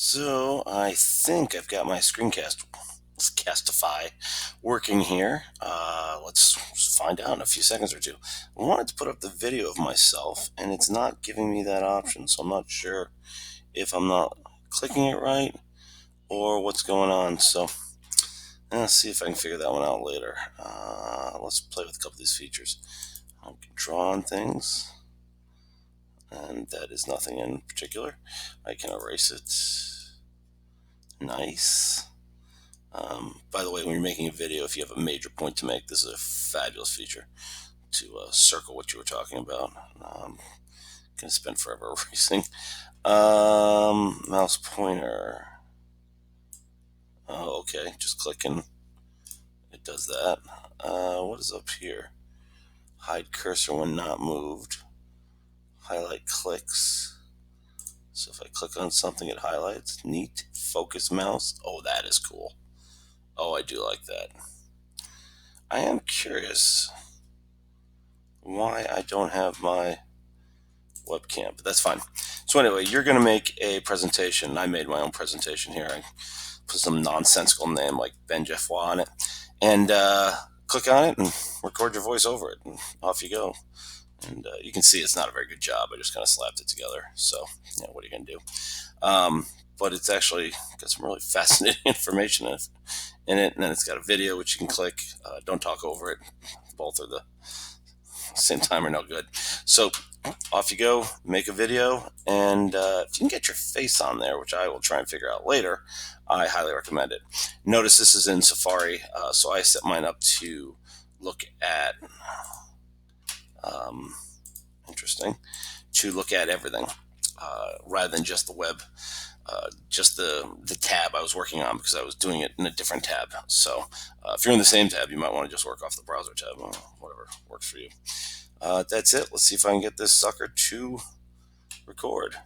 So I think I've got my Screencastify working here. Let's find out in a few seconds or two. I wanted to put up the video of myself, and it's not giving me that option, so I'm not sure if I'm not clicking it right or what's going on. So let's see if I can figure that one out later. Let's play with a couple of these features. I can draw on things, and that is nothing in particular. I can erase it. Nice. By the way, when you're making a video, if you have a major point to make, this is a fabulous feature to circle what you were talking about. Gonna spend forever erasing. Mouse pointer. Oh, okay, just clicking. It does that. What is up here? Hide cursor when not moved. Highlight clicks. So if I click on something, it highlights. Neat. Focus mouse. Oh, that is cool. Oh, I do like that. I am curious why I don't have my webcam, but that's fine. So anyway, you're going to make a presentation. I made my own presentation here. I put some nonsensical name like Ben Jeffois on it, and click on it and record your voice over it, and off you go. And you can see it's not a very good job. I just kind of slapped it together. So, what are you going to do? But it's actually got some really fascinating information in it, and then it's got a video which you can click. Don't talk over it. Both are the same time are no good. So off you go, make a video, and if you can get your face on there, which I will try and figure out later, I highly recommend it. Notice this is in Safari, so I set mine up to look at, interesting, to look at everything rather than just the web. Just the tab I was working on, because I was doing it in a different tab. So if you're in the same tab, you might want to just work off the browser tab, or whatever works for you. That's it. Let's see if I can get this sucker to record.